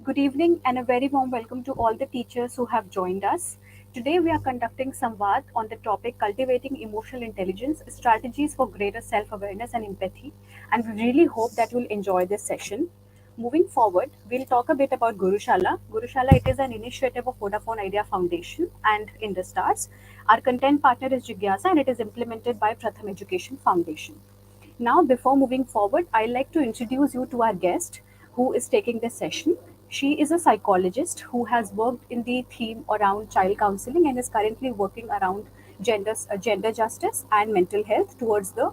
Good evening and a very warm welcome to all the teachers who have joined us. Today we are conducting Samwad on the topic Cultivating Emotional Intelligence, Strategies for Greater Self-Awareness and Empathy, and we really hope that you'll enjoy this session. Moving forward, we'll talk a bit about Gurushala. Gurushala, it is an initiative of Vodafone Idea Foundation and Industars. Our content partner is Jigyasa and it is implemented by Pratham Education Foundation. Now, before moving forward, I'd like to introduce you to our guest who is taking this session. She is a psychologist who has worked in the theme around child counseling and is currently working around gender justice and mental health towards the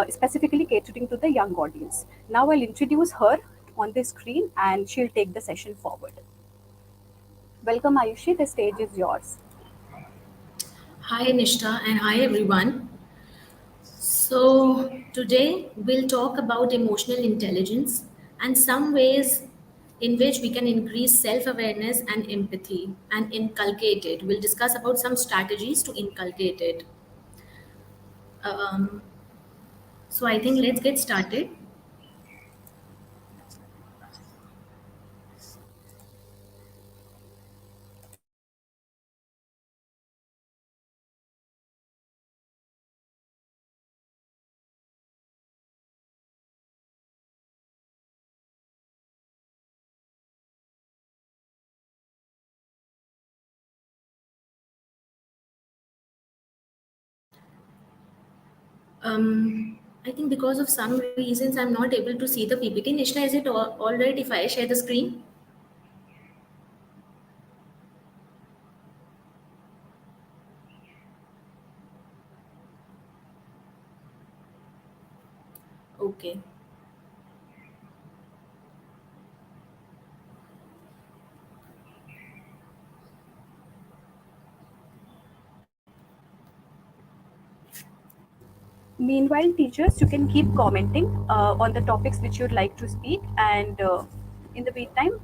specifically catering to the young audience. Now, I'll introduce her on the screen and she'll take the session forward. Welcome, Ayushi. The stage is yours. Hi Nishta and hi everyone. So today we'll talk about emotional intelligence and some ways in which we can increase self-awareness and empathy and inculcate it. We'll discuss about some strategies to inculcate it. Um, so I think let's get started. I think because of some reasons I'm not able to see the PPT. Nishta, is it all right if I share the screen? Okay. Meanwhile, teachers, you can keep commenting on the topics which you'd like to speak, and in the meantime,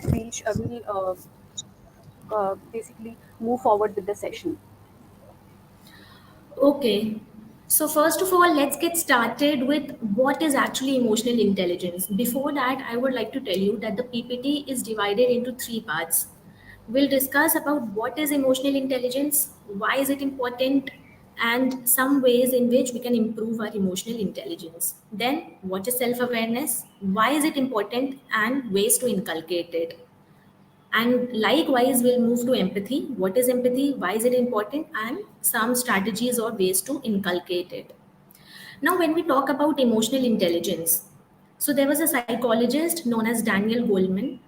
we'll basically move forward with the session. Okay. So, first of all, let's get started with what is actually emotional intelligence. Before that, I would like to tell you that the PPT is divided into three parts. We'll discuss about what is emotional intelligence, why is it important, and some ways in which we can improve our emotional intelligence. Then, what is self awareness, why is it important, and ways to inculcate it. And likewise, we'll move to empathy. What is empathy? Why is it important? And some strategies or ways to inculcate it. Now, when we talk about emotional intelligence, so there was a psychologist known as Daniel Goleman.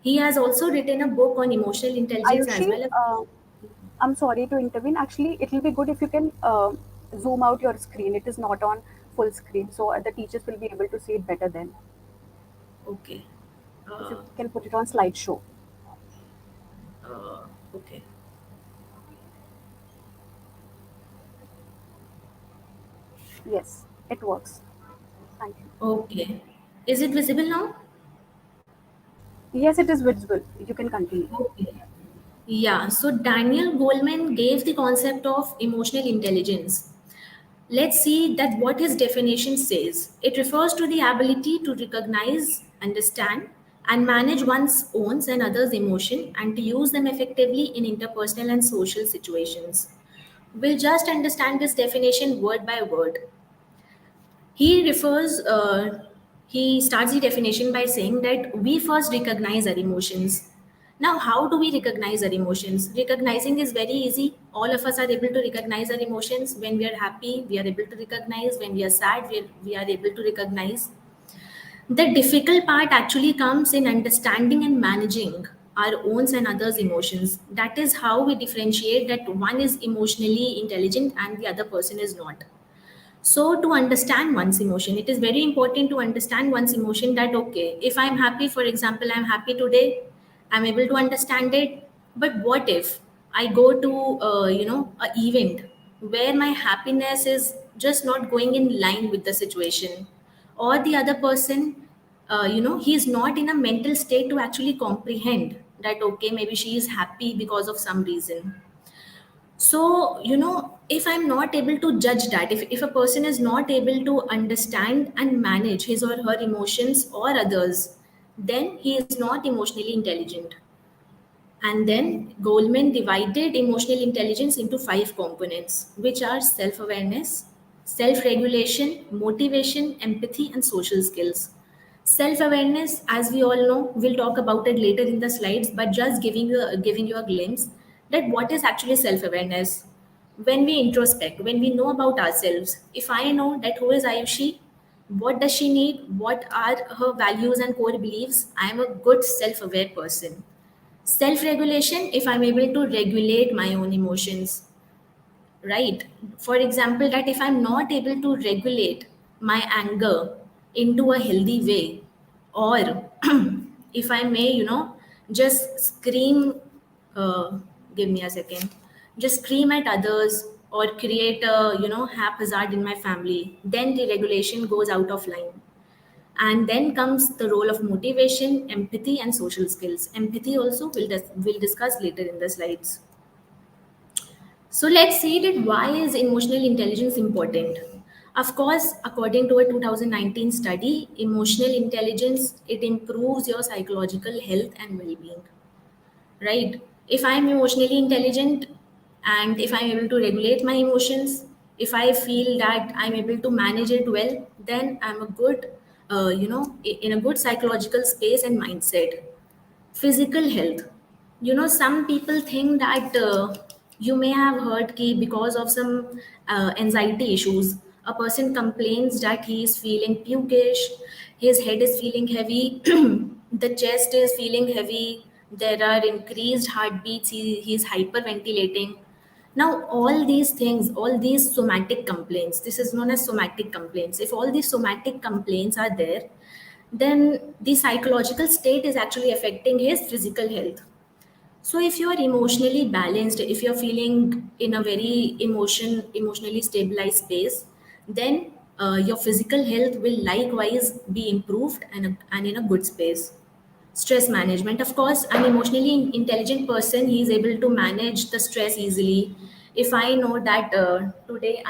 He has also written a book on emotional intelligence as Ayushi, well. I'm sorry to intervene. Actually, it will be good if you can zoom out your screen. It is not on full screen, so the teachers will be able to see it better then. Okay. If you Uh, can put it on slideshow. okay. Yes, it works. Thank you. Okay. Is it visible now? Yes, it is visible. You can continue. Okay. Yeah, so Daniel Goleman gave the concept of emotional intelligence. Let's see that what his definition says. It refers to the ability to recognize, understand, and manage one's own and others' emotion and to use them effectively in interpersonal and social situations. We'll just understand this definition word by word. He refers, he starts the definition by saying that we first recognize our emotions. Now, how do we recognize our emotions? Recognizing is very easy. All of us are able to recognize our emotions. When we are happy, we are able to recognize. When we are sad, we are able to recognize. The difficult part actually comes in understanding and managing our own and others' emotions. That is how we differentiate that one is emotionally intelligent and the other person is not. So, to understand one's emotion, it is very important to understand one's emotion that, okay, if I'm happy, for example, I'm happy today, I'm able to understand it. But what if I go to, a event where my happiness is just not going in line with the situation, or the other person, he's not in a mental state to actually comprehend that, okay, maybe she is happy because of some reason. So, if I'm not able to judge that, if a person is not able to understand and manage his or her emotions or others, then he is not emotionally intelligent. And then Goldman divided emotional intelligence into five components, which are self awareness, self regulation, motivation, empathy, and social skills. Self awareness, as we all know, we'll talk about it later in the slides, but just giving you a glimpse that what is actually self awareness. When we introspect, when we know about ourselves, if I know that who is Ayushi, what does she need, what are her values and core beliefs, I am a good self aware person. Self regulation, if I'm able to regulate my own emotions, right? For example, that if I'm not able to regulate my anger into a healthy way, or if I may, just scream, uh, give me a second, just scream at others or create a, haphazard in my family, then the regulation goes out of line. And then comes the role of motivation, empathy, and social skills. Empathy also we'll discuss later in the slides. So let's see that why is emotional intelligence important. Of course, according to a 2019 study, emotional intelligence, it improves your psychological health and well-being, right? If I'm emotionally intelligent and if I'm able to regulate my emotions, if I feel that I'm able to manage it well, then I'm a good, in a good psychological space and mindset. Physical health. Some people think that you may have heard ki because of some anxiety issues, a person complains that he is feeling pukish, his head is feeling heavy, the chest is feeling heavy, there are increased heartbeats, he's hyperventilating. Now, all these things, all these somatic complaints, this is known as somatic complaints. If all these somatic complaints are there, then the psychological state is actually affecting his physical health. So if you are emotionally balanced, if you're feeling in a very emotionally stabilized space, then your physical health will likewise be improved and in a good space. Stress management, of course, an emotionally intelligent person, he is able to manage the stress easily. If I know that today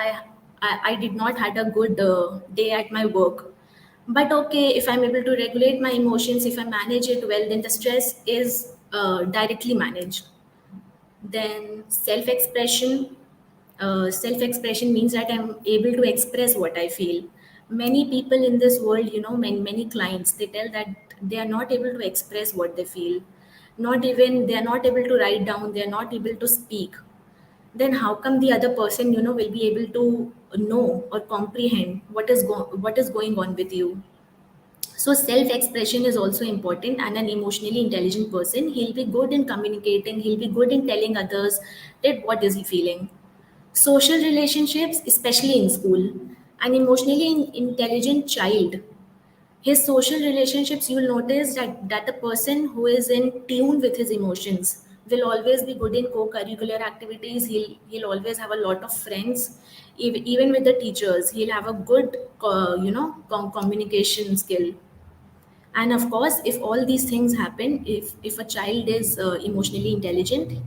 I did not had a good day at my work, but okay, if I'm able to regulate my emotions, if I manage it well, then the stress is directly managed. Then self expression means that I'm able to express what I feel. Many people in this world, many clients, they tell that they are not able to express what they feel. Not even they are not able to write down, they are not able to speak. Then how come the other person, will be able to know or comprehend what is going on with you? So self expression is also important, and an emotionally intelligent person, he'll be good in communicating, he'll be good in telling others that what is he feeling. Social relationships, especially in school, an emotionally intelligent child, his social relationships, you'll notice that the person who is in tune with his emotions will always be good in co-curricular activities. He'll always have a lot of friends. Even with the teachers, he'll have a good communication skill. And of course, if all these things happen, if a child is emotionally intelligent,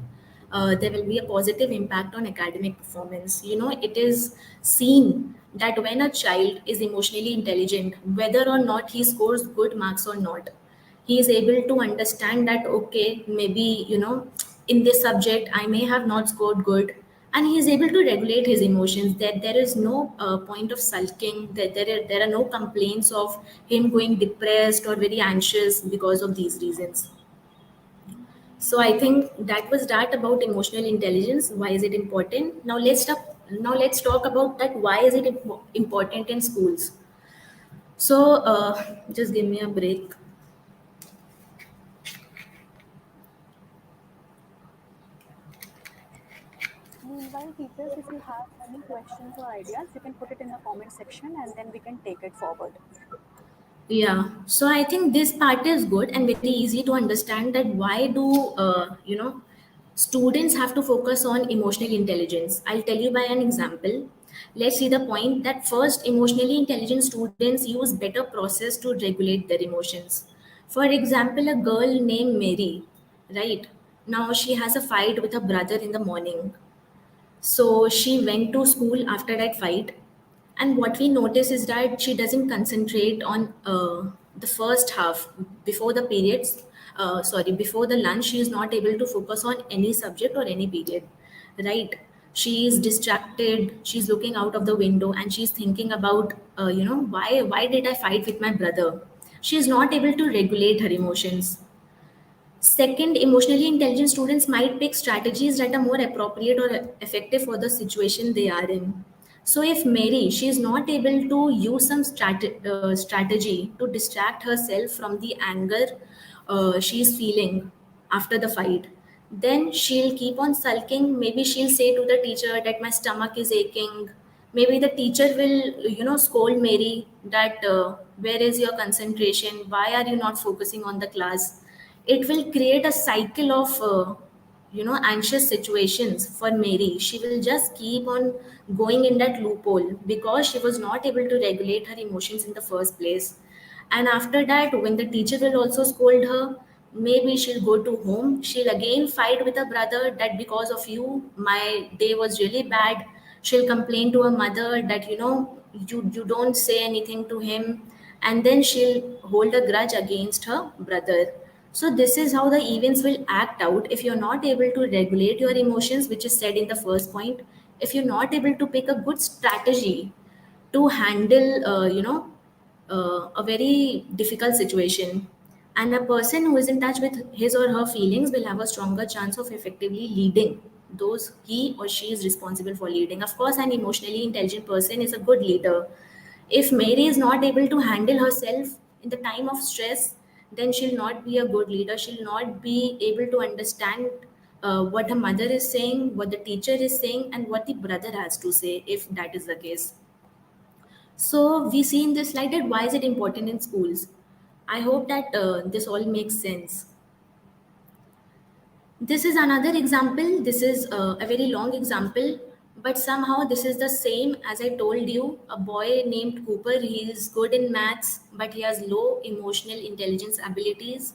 there will be a positive impact on academic performance. It is seen that when a child is emotionally intelligent, whether or not he scores good marks or not, he is able to understand that okay, maybe in this subject I may have not scored good, and he is able to regulate his emotions, that there is no point of sulking, that there are no complaints of him going depressed or very anxious because of these reasons. So I think that was that about emotional intelligence. Why is it important? Now let's talk about that. Why is it important in schools? So just give me a break. Meanwhile, teachers, if you have any questions or ideas, you can put it in the comment section and then we can take it forward. Yeah, so I think this part is good and very easy to understand that why do students have to focus on emotional intelligence. I'll tell you by an example. Let's see the point that first, emotionally intelligent students use better process to regulate their emotions. For example, a girl named Mary, right? Now she has a fight with her brother in the morning, so she went to school after that fight, and what we notice is that she doesn't concentrate on the first half before the periods, sorry, before the lunch, she is not able to focus on any subject or any period, right? She is distracted, she's looking out of the window and she's thinking about, why did I fight with my brother. She is not able to regulate her emotions. Second, emotionally intelligent students might pick strategies that are more appropriate or effective for the situation they are in. So, if Mary, she is not able to use some strategy to distract herself from the anger she is feeling after the fight, then she'll keep on sulking. Maybe she'll say to the teacher that my stomach is aching. Maybe the teacher will, scold Mary that where is your concentration? Why are you not focusing on the class? It will create a cycle of anxious situations for Mary. She will just keep on going in that loophole because she was not able to regulate her emotions in the first place. And after that, when the teacher will also scold her, maybe she'll go to home, she'll again fight with her brother that because of you my day was really bad. She'll complain to her mother that you don't say anything to him, and then she'll hold a grudge against her brother. So this is how the events will act out if you're not able to regulate your emotions, which is said in the first point. If you're not able to pick a good strategy to handle a very difficult situation, and a person who is in touch with his or her feelings will have a stronger chance of effectively leading those he or she is responsible for leading. Of course, an emotionally intelligent person is a good leader. If Mary is not able to handle herself in the time of stress, then she'll not be a good leader. She'll not be able to understand what her mother is saying, what the teacher is saying, and what the brother has to say, if that is the case. So we see in this slide that why is it important in schools. I hope that this all makes sense. This is another example. This is a very long example, but somehow this is the same as I told you. A boy named Cooper, he is good in maths, but he has low emotional intelligence abilities.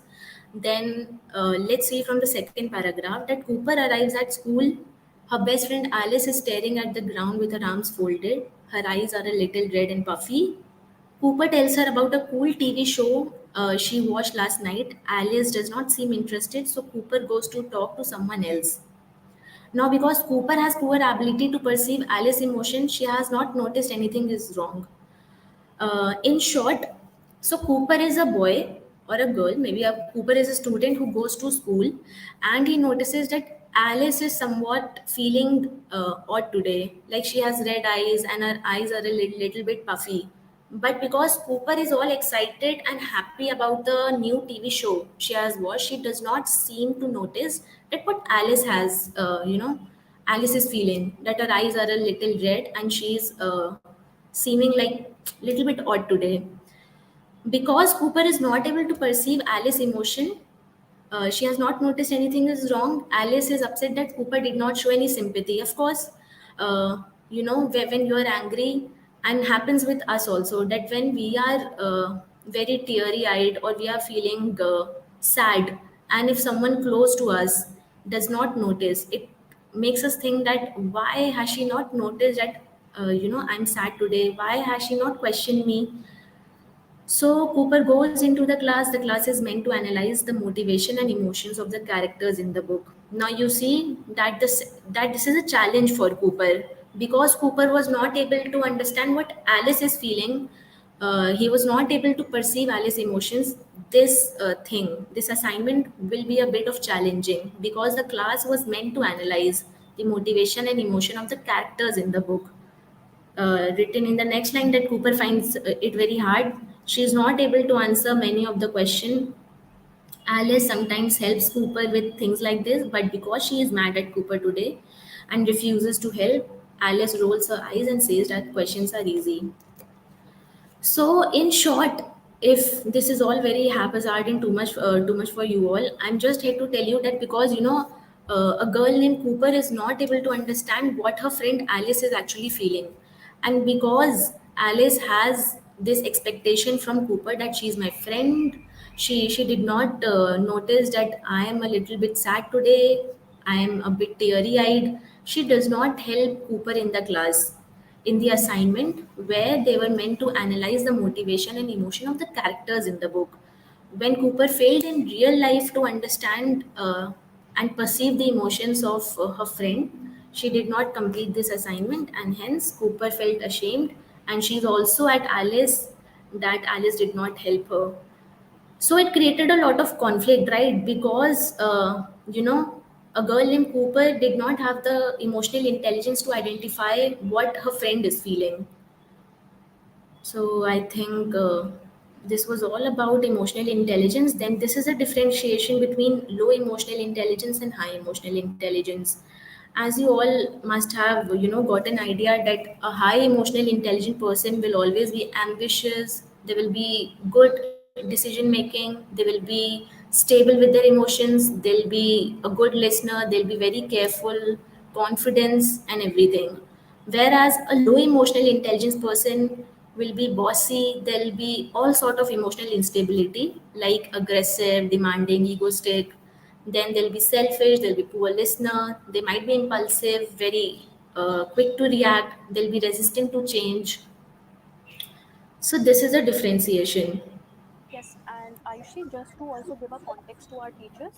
Then let's see from the second paragraph that Cooper arrives at school. Her best friend Alice is staring at the ground with her arms folded. Her eyes are a little red and puffy. Cooper tells her about a cool TV show she watched last night. Alice does not seem interested, so Cooper goes to talk to someone else. Now, because Cooper has poor ability to perceive Alice's emotion, she has not noticed anything is wrong. In short, so Cooper is a boy or a girl, maybe Cooper is a student who goes to school, and he notices that Alice is somewhat feeling odd today. Like she has red eyes and her eyes are a little bit puffy. But because Cooper is all excited and happy about the new TV show she has watched, she does not seem to notice that what Alice has, Alice is feeling, that her eyes are a little red and she's seeming like little bit odd today. Because Cooper is not able to perceive Alice's emotion, she has not noticed anything is wrong. Alice is upset that Cooper did not show any sympathy. Of course, when you are angry, and happens with us also, that when we are very teary eyed or we are feeling sad, and if someone close to us does not notice, it makes us think that why has she not noticed that I'm sad today? Why has she not questioned me? So Cooper goes into the class. The class is meant to analyze the motivation and emotions of the characters in the book. Now you see that this is a challenge for Cooper because Cooper was not able to understand what Alice is feeling. He was not able to perceive Alice's emotions. This assignment will be a bit of challenging because the class was meant to analyze the motivation and emotion of the characters in the book. Written in the next line that Cooper finds it very hard. She is not able to answer many of the question. Alice sometimes helps Cooper with things like this, but because she is mad at Cooper today and refuses to help, Alice rolls her eyes and says that questions are easy. So, in short, if this is all very haphazard and too much for you all, I'm just here to tell you that because a girl named Cooper is not able to understand what her friend Alice is actually feeling, and because Alice has this expectation from Cooper that she's my friend, she did not notice that I am a little bit sad today. I am a bit teary eyed. She does not help Cooper in the class. in the assignment where they were meant to analyze the motivation and emotion of the characters in the book. When Cooper failed in real life to understand and perceive the emotions of her friend, she did not complete this assignment, and hence Cooper felt ashamed. And she's also at Alice that Alice did not help her. So it created a lot of conflict, right? Because a girl named Cooper did not have the emotional intelligence to identify what her friend is feeling. So I think this was all about emotional intelligence. Then this is a differentiation between low emotional intelligence and high emotional intelligence. As you all must have, got an idea that a high emotional intelligent person will always be ambitious. They will be good decision making. They will be stable with their emotions. They'll be a good listener. They'll be very careful, confidence, and everything. Whereas a low emotional intelligence person will be bossy, there'll be all sort of emotional instability like aggressive, demanding, egoistic. Then they'll be selfish, they'll be poor listener, they might be impulsive, very quick to react, they'll be resistant to change. So this is a differentiation. Yes, and Ayushi, just to also give a context to our teachers.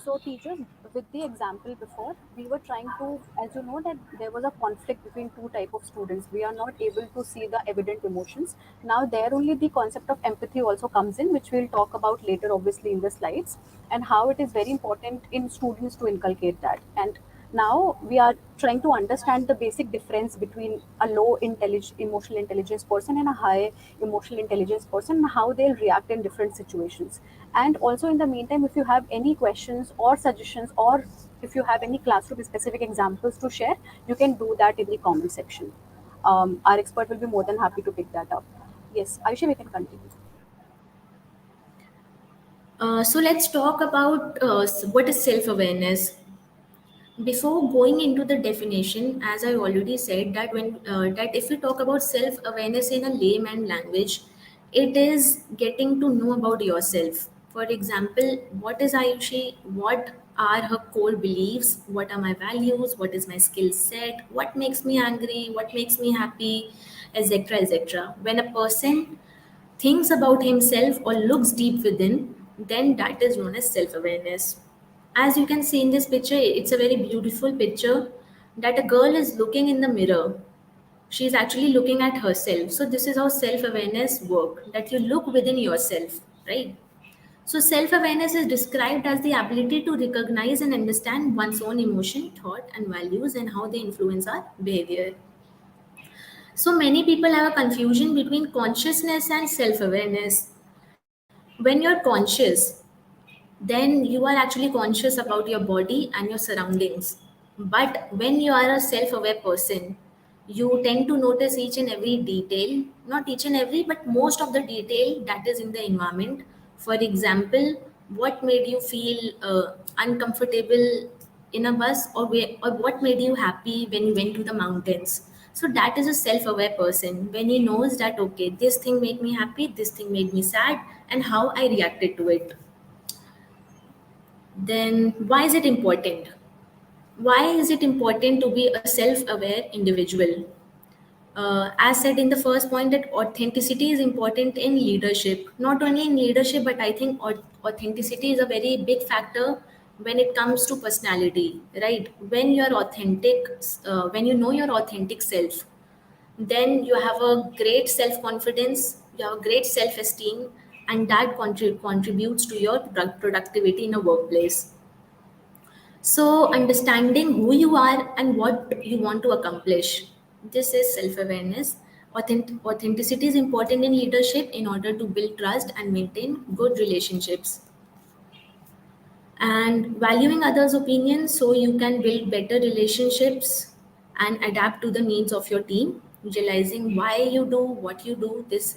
So, teachers, with the example before, we were trying to, as you know, that there was a conflict between two type of students. We are not able to see the evident emotions. Now, there only the concept of empathy also comes in, which we'll talk about later, obviously, in the slides, and how it is very important in students to inculcate that. And now we are trying to understand the basic difference between a low emotional intelligence person and a high emotional intelligence person, and how they'll react in different situations. And also, in the meantime, if you have any questions or suggestions, or if you have any classroom specific examples to share, you can do that in the comment section. Our expert will be more than happy to pick that up. Yes, Aisha, we can continue. So let's talk about what is self-awareness. Before going into the definition, as I already said, that if we talk about self awareness in a layman language, it is getting to know about yourself. For example, what is Ayushi, what are her core beliefs, what are my values, what is my skill set, what makes me angry, what makes me happy, etc, etc. When a person thinks about himself or looks deep within, then that is known as self awareness. As you can see in this picture, it's a very beautiful picture that a girl is looking in the mirror. She's actually looking at herself. So this is how self awareness work, that you look within yourself, right? So self awareness is described as the ability to recognize and understand one's own emotion, thought, and values, and how they influence our behavior. So many people have a confusion between consciousness and self awareness. When you're conscious, then you are actually conscious about your body and your surroundings. But when you are a self aware person, you tend to notice each and every detail, not each and every, but most of the detail that is in the environment. For example, what made you feel uncomfortable in a bus, or what made you happy when you went to the mountains. So that is a self aware person when he knows that, okay, this thing made me happy, this thing made me sad, and how I reacted to it. Then why is it important? Why is it important to be a self-aware individual? As said in the first point, that authenticity is important in leadership. Not only in leadership, but I think authenticity is a very big factor when it comes to personality, right? When you're authentic, when you know your authentic self, then you have a great self-confidence, you have a great self-esteem, and that contributes to your productivity in a workplace. So, understanding who you are and what you want to accomplish. This is self awareness. Authenticity is important in leadership in order to build trust and maintain good relationships, and valuing others' opinions so you can build better relationships and adapt to the needs of your team. Realizing why you do what you do, this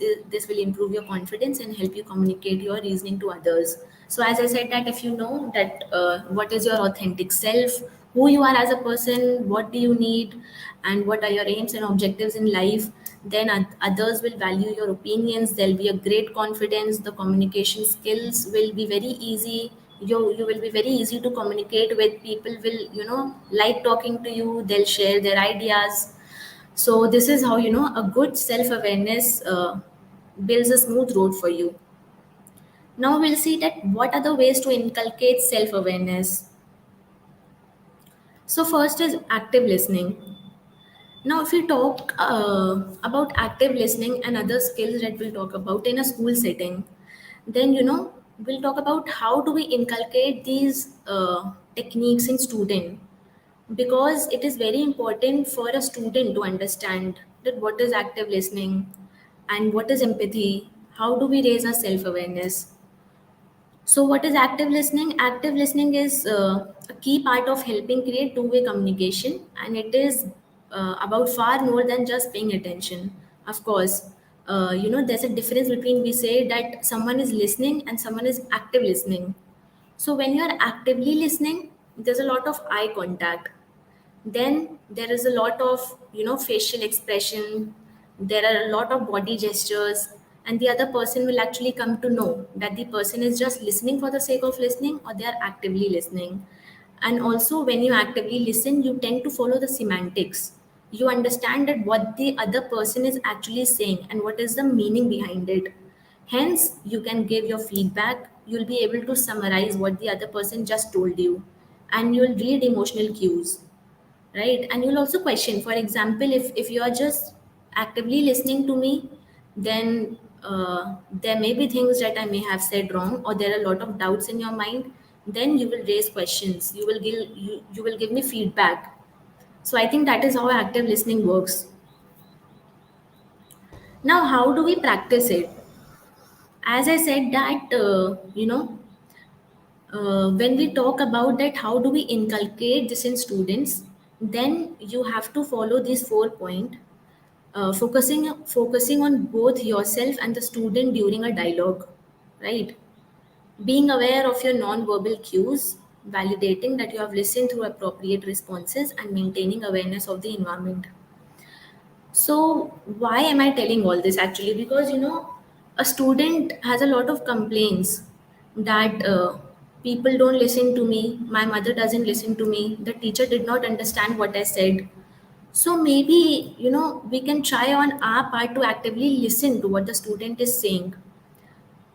will improve your confidence and help you communicate your reasoning to others. So as I said, that if you know that what is your authentic self, who you are as a person, what do you need, and what are your aims and objectives in life, then others will value your opinions. There'll be a great confidence, the communication skills will be very easy. You will be very easy to communicate with. People will like talking to you, they'll share their ideas. So this is how, a good self awareness builds a smooth road for you. Now we'll see that what are the ways to inculcate self awareness. So first is active listening. Now, if we talk about active listening and other skills that we'll talk about in a school setting, then we'll talk about how do we inculcate these techniques in student, because it is very important for a student to understand that what is active listening and what is empathy. How do we raise our self awareness? So, what is active listening? Active listening is a key part of helping create two-way communication, and it is about far more than just paying attention. Of course, there's a difference between we say that someone is listening and someone is active listening. So, when you are actively listening, there's a lot of eye contact, then there is a lot of facial expression, there are a lot of body gestures, and the other person will actually come to know that the person is just listening for the sake of listening or they are actively listening. And also, when you actively listen, you tend to follow the semantics. You understand that what the other person is actually saying and what is the meaning behind it. Hence, you can give your feedback, you'll be able to summarize what the other person just told you, and you'll read emotional cues, right? And you'll also question, for example, if you are just actively listening to me, then there may be things that I may have said wrong, or there are a lot of doubts in your mind. Then you will raise questions, you will give me feedback. So I think that is how active listening works. Now, how do we practice it? As I said that when we talk about that how do we inculcate this in students, then you have to follow these 4 points, focusing on both yourself and the student during a dialogue, right? Being aware of your non-verbal cues, validating that you have listened through appropriate responses, and maintaining awareness of the environment. So why am I telling all this? Actually, because a student has a lot of complaints that people don't listen to me, my mother doesn't listen to me, the teacher did not understand what I said. So maybe, we can try on our part to actively listen to what the student is saying.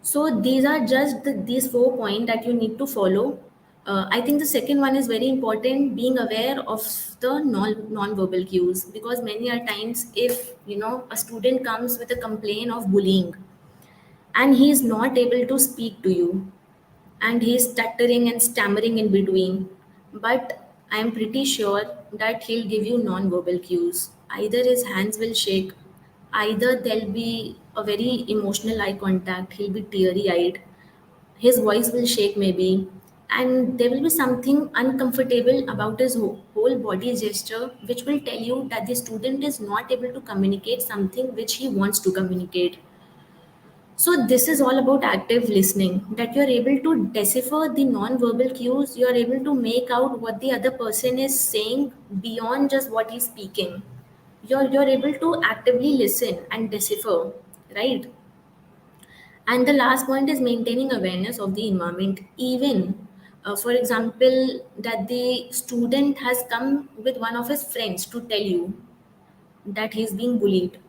So these are just these 4 points that you need to follow. I think the second one is very important, being aware of the non-verbal cues, because many a times if, a student comes with a complaint of bullying and he is not able to speak to you, and he's stuttering and stammering in between. But I'm pretty sure that he'll give you non-verbal cues. Either his hands will shake, either there'll be a very emotional eye contact, he'll be teary eyed, his voice will shake maybe, and there will be something uncomfortable about his whole body gesture, which will tell you that the student is not able to communicate something which he wants to communicate. So this is all about active listening, that you're able to decipher the non-verbal cues, you're able to make out what the other person is saying beyond just what he's speaking. You're able to actively listen and decipher, right? And the last point is maintaining awareness of the environment. Even, for example, that the student has come with one of his friends to tell you that he's being bullied,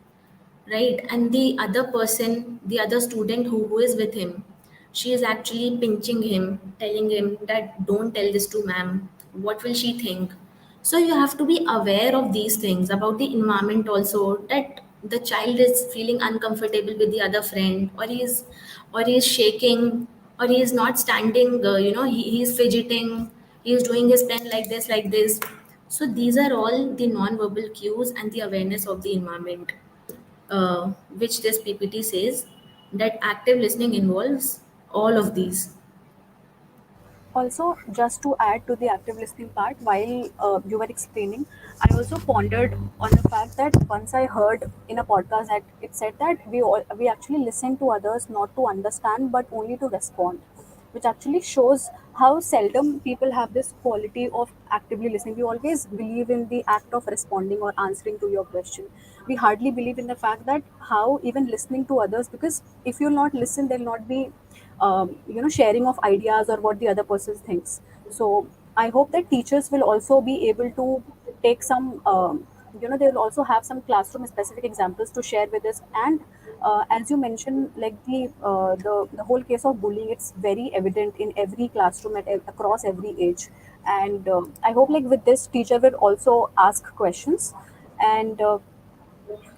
right? And the other person, the other student who is with him, she is actually pinching him, telling him that don't tell this to ma'am, what will she think? So you have to be aware of these things about the environment also, that the child is feeling uncomfortable with the other friend, or he is shaking, or he is not standing, he is fidgeting, he is doing his pen like this. So these are all the non-verbal cues and the awareness of the environment, which this PPT says that active listening involves all of these. Also, just to add to the active listening part, while you were explaining, I also pondered on the fact that once I heard in a podcast that it said that we actually listen to others not to understand but only to respond, which actually shows how seldom people have this quality of actively listening. We always believe in the act of responding or answering to your question. We hardly believe in the fact that how even listening to others, because if you'll not listen, there'll not be sharing of ideas or what the other person thinks. So I hope that teachers will also be able to take some they will also have some classroom specific examples to share with us. And as you mentioned, like the whole case of bullying, it's very evident in every classroom across every age. And I hope like with this, teacher will also ask questions. And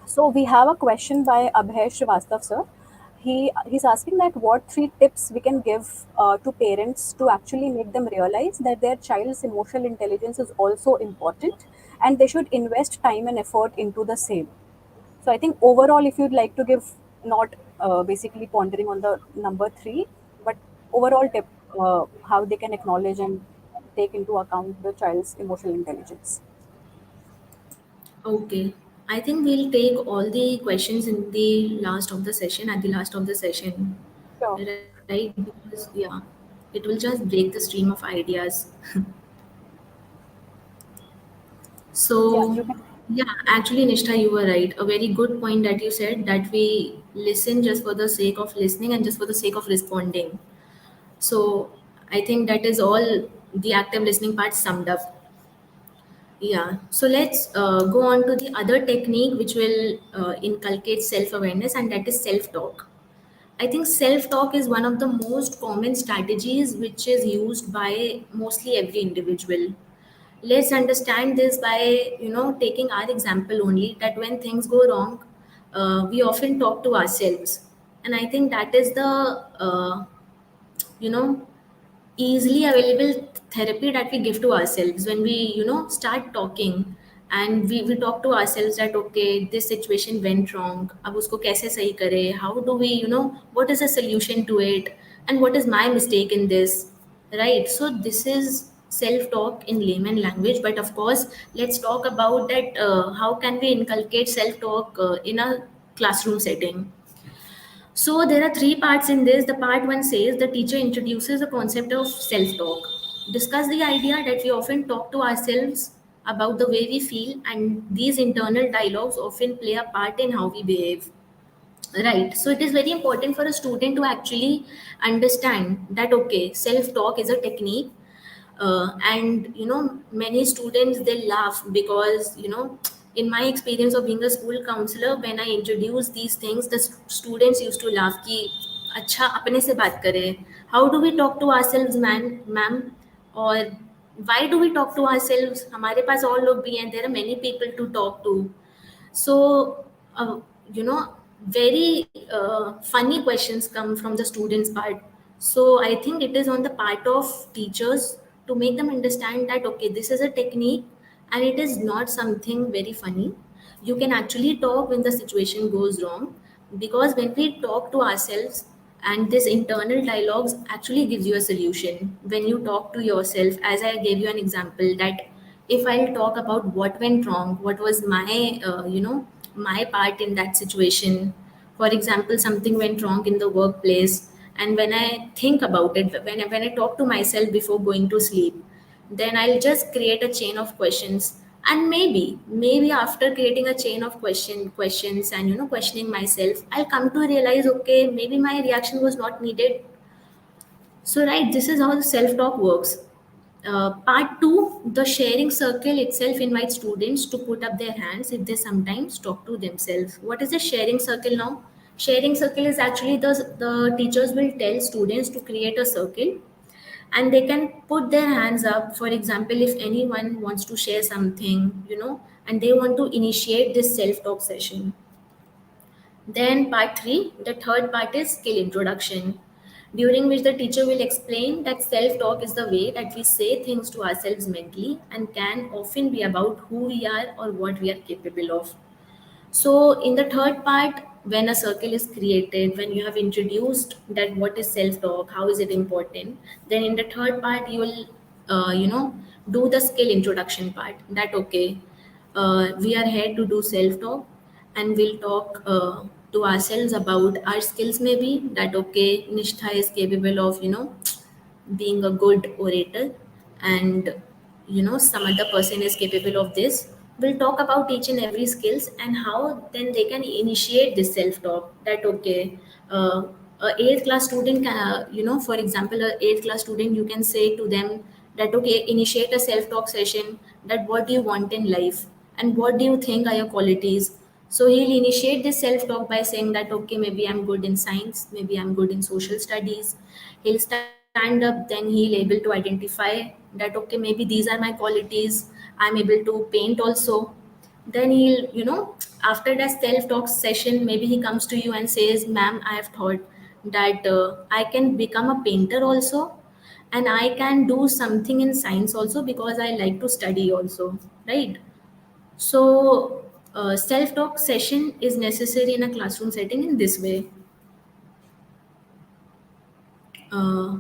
so we have a question by Abhay Srivastav sir. He's asking that what three tips we can give to parents to actually make them realize that their child's emotional intelligence is also important, and they should invest time and effort into the same. So I think overall, if you'd like to give, not basically pondering on the number three, but overall tip, how they can acknowledge and take into account the child's emotional intelligence. Okay. I think we'll take all the questions in the last of the session, at the last of the session, Sure. right? Because, yeah, it will just break the stream of ideas. Yeah, So, you can. yeah, actually, Nishtha, you were right. A very good point that you said, that we listen just for the sake of listening and just for the sake of responding. So, I think that is all the active listening part summed up. Yeah, so let's go on to the other technique which will inculcate self awareness, and that is self talk. I think self talk is one of the most common strategies which is used by mostly every individual. Let's understand this by, taking our example only, that when things go wrong, we often talk to ourselves. And I think that is the, you know, easily available therapy that we give to ourselves when we start talking, and we talk to ourselves that okay, this situation went wrong, अब उसको कैसे सही करें, how do we, what is the solution to it, and what is my mistake in this, right? So this is self talk in layman language, but of course let's talk about that, how can we inculcate self talk in a classroom setting. So there are three parts in this. The part one says the teacher introduces the concept of self-talk. Discuss the idea that we often talk to ourselves about the way we feel, and these internal dialogues often play a part in how we behave. Right. So it is very important for a student to actually understand that okay, self-talk is a technique, and many students they laugh because in my experience of being a school counselor, when I introduce these things, the students used to laugh कि अच्छा अपने से बात करें, how do we talk to ourselves man ma'am, or why do we talk to ourselves, हमारे पास और लोग भी हैं, there are many people to talk to. So, you know, very funny questions come from the students' part. So, I think it is on the part of teachers to make them understand that, okay, this is a technique and it is not something very funny. You can actually talk when the situation goes wrong, because when we talk to ourselves, and this internal dialogues actually gives you a solution. When you talk to yourself, as I gave you an example, that if I'll talk about what went wrong, what was my, my part in that situation. For example, something went wrong in the workplace, and when I think about it, when I talk to myself before going to sleep, then I'll just create a chain of questions. And maybe after creating a chain of questions and questioning myself, I'll come to realize, okay, maybe my reaction was not needed. So, right, this is how the self talk works. Part two, the sharing circle itself invites students to put up their hands if they sometimes talk to themselves. What is the sharing circle now? Sharing circle is actually the teachers will tell students to create a circle, and they can put their hands up. For example, if anyone wants to share something, and they want to initiate this self talk session. Then, part three, the third part is skill introduction, during which the teacher will explain that self talk is the way that we say things to ourselves mentally and can often be about who we are or what we are capable of. So, in the third part, when a circle is created, when you have introduced that what is self talk, how is it important, then in the third part, you will, do the skill introduction part. That, okay, we are here to do self talk, and we'll talk to ourselves about our skills, maybe that, okay, Nishtha is capable of, being a good orator, and some other person is capable of this. We'll talk about each and every skills and how then they can initiate this self talk, that okay, a eighth class student can, for example, a eighth class student, you can say to them that okay, initiate a self talk session, that what do you want in life, and what do you think are your qualities. So he'll initiate this self talk by saying that okay, maybe I'm good in science, maybe I'm good in social studies. He'll stand up, then he'll able to identify that okay, maybe these are my qualities. I'm able to paint also. Then he'll, after that self talk session, maybe he comes to you and says, ma'am, I have thought that I can become a painter also, and I can do something in science also because I like to study also, right? So self talk session is necessary in a classroom setting in this way. uh,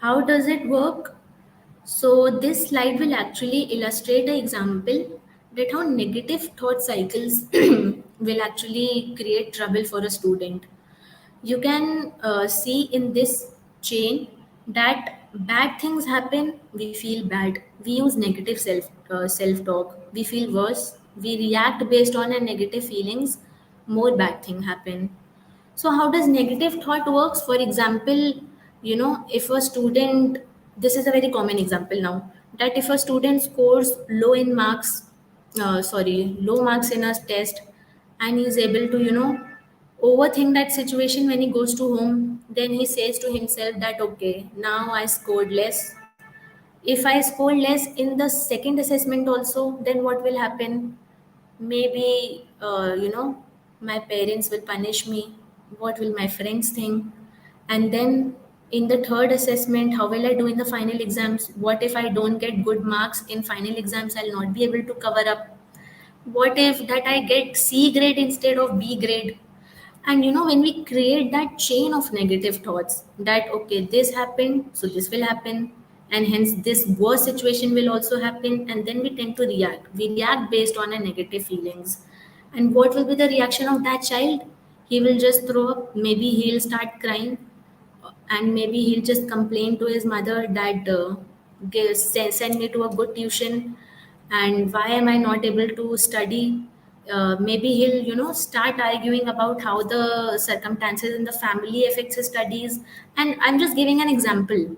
how does it work? So this slide will actually illustrate an example that how negative thought cycles will actually create trouble for a student. You can see in this chain that bad things happen, we feel bad, we use negative self talk, we feel worse, we react based on our negative feelings, more bad thing happen. So how does negative thought works? For example, if a student, this is a very common example now, that if a student scores low marks in a test, and he is able to, overthink that situation when he goes to home, then he says to himself that okay, now I scored less. If I score less in the second assessment also, then what will happen? Maybe my parents will punish me, what will my friends think? And then in the third assessment, how will I do in the final exams? What if I don't get good marks in final exams? I'll not be able to cover up. What if that I get C grade instead of B grade? And when we create that chain of negative thoughts, that okay, this happened, so this will happen, and hence this worst situation will also happen, and then we tend to react. We react based on our negative feelings. And what will be the reaction of that child? He will just throw up, maybe he'll start crying, and maybe he'll just complain to his mother that send me to a good tuition, and why am I not able to study? Maybe he'll start arguing about how the circumstances in the family affects his studies. And I'm just giving an example,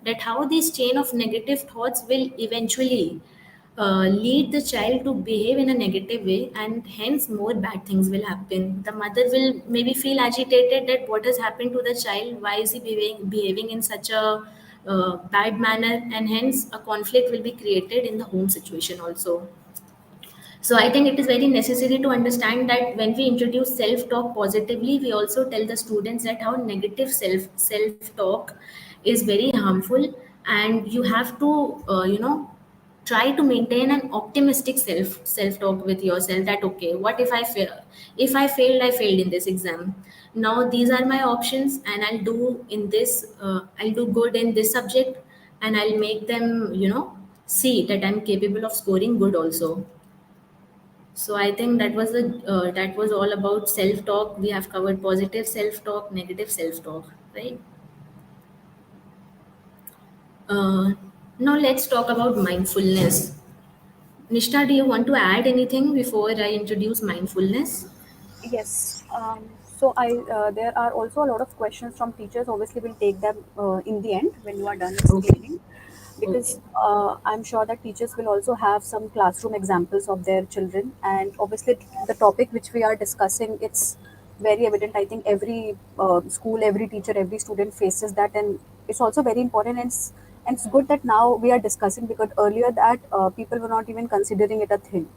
that how this chain of negative thoughts will eventually lead the child to behave in a negative way, and hence more bad things will happen. The mother will maybe feel agitated that what has happened to the child, why is he behaving in such a bad manner, and hence a conflict will be created in the home situation also. So I think it is very necessary to understand that when we introduce self-talk positively, we also tell the students that how negative self-talk is very harmful, and you have to try to maintain an optimistic self-talk with yourself. That okay, what if I fail? If I failed, I failed in this exam. Now these are my options, and I'll do in this. I'll do good in this subject, and I'll make them see that I'm capable of scoring good also. So I think that was all about self talk. We have covered positive self talk, negative self talk, right? Uh, Now let's talk about mindfulness. Nishta, do you want to add anything before I introduce mindfulness? Yes. So there are also a lot of questions from teachers. Obviously, we'll take them in the end when you are done Okay, explaining, okay. because I'm sure that teachers will also have some classroom examples of their children. And obviously, the topic which we are discussing, it's very evident. I think every school, every teacher, every student faces that, and it's also very important. And it's good that now we are discussing, because earlier that people were not even considering it a thing.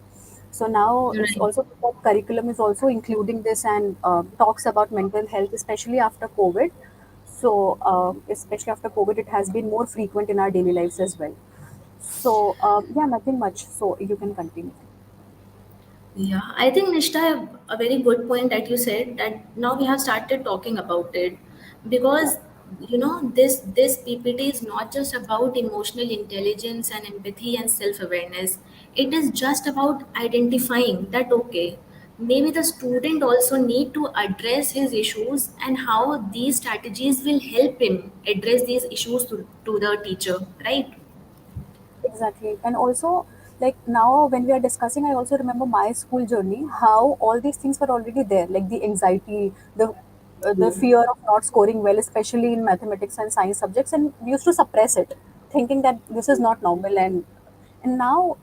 So now it's Right. also that curriculum is also including this, and talks about mental health, especially after COVID. So especially after COVID, it has been more frequent in our daily lives as well. So yeah, nothing much. So you can continue. Yeah, I think Nishta, a very good point that you said that now we have started talking about it, because this PPT is not just about emotional intelligence and empathy and self awareness. It is just about identifying that okay, maybe the student also need to address his issues, and how these strategies will help him address these issues to the teacher, right? Exactly. And also, like now when we are discussing, I also remember my school journey, how all these things were already there, like the anxiety, the fear of not scoring well, especially in mathematics and science subjects, and we used to suppress it, thinking that this is not normal. And now.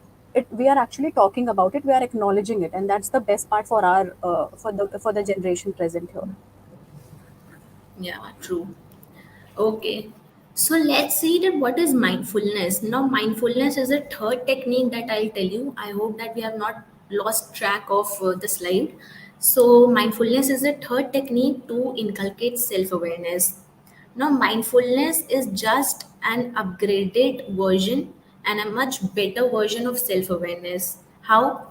we are actually talking about it, we are acknowledging it, and that's the best part for our for the generation present here. Yeah, true. Okay. So let's see that what is mindfulness. Now, mindfulness is a third technique that I'll tell you. I hope that we have not lost track of the slide. So, mindfulness is a third technique to inculcate self awareness. Now, mindfulness is just an upgraded version and a much better version of self awareness. How?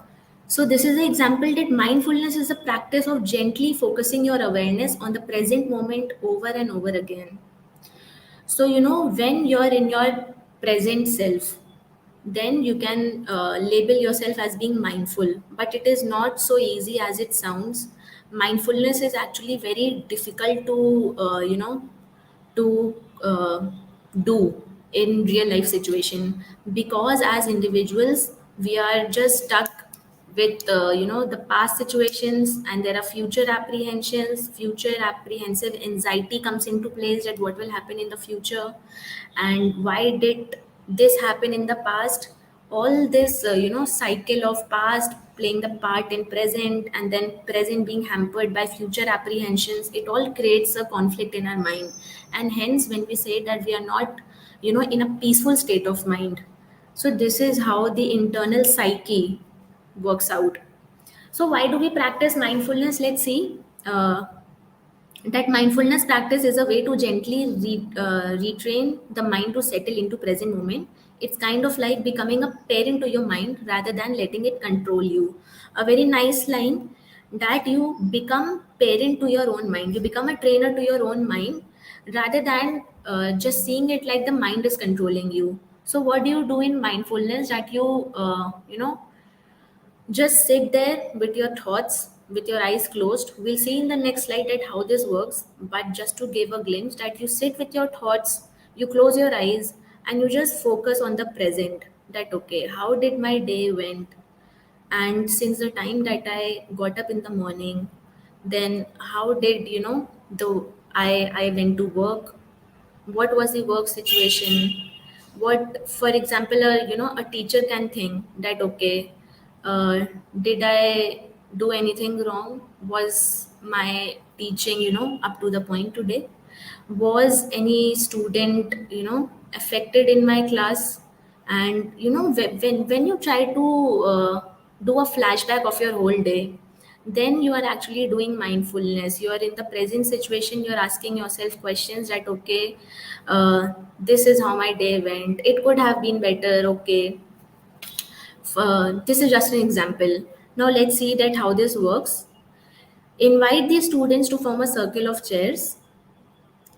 So, this is an example that mindfulness is a practice of gently focusing your awareness on the present moment over and over again. So, when you're in your present self, then you can label yourself as being mindful. But it is not so easy as it sounds. Mindfulness is actually very difficult to do in real life situation, because as individuals we are just stuck with the past situations, and there are future apprehensive anxiety comes into place, that what will happen in the future, and why did this happen in the past. All this cycle of past playing the part in present, and then present being hampered by future apprehensions, it all creates a conflict in our mind. And hence when we say that we are not in a peaceful state of mind, so this is how the internal psyche works out. So why do we practice mindfulness? Let's see. That mindfulness practice is a way to gently retrain the mind to settle into present moment. It's kind of like becoming a parent to your mind rather than letting it control you. A very nice line, that you become parent to your own mind, you become a trainer to your own mind, rather than just seeing it like the mind is controlling you. So what do you do in mindfulness? That you just sit there with your thoughts, with your eyes closed. We'll see in the next slide at how this works. But just to give a glimpse, that you sit with your thoughts, you close your eyes, and you just focus on the present. That okay, how did my day went? And since the time that I got up in the morning, then how did the I went to work, what was the work situation, what, for example, a teacher can think that okay, uh, did I do anything wrong, was my teaching up to the point today, was any student affected in my class. And when you try to do a flashback of your whole day, then you are actually doing mindfulness. You are in the present situation, you're asking yourself questions that okay, this is how my day went, it could have been better, okay. This is just an example. Now let's see that how this works. Invite the students to form a circle of chairs.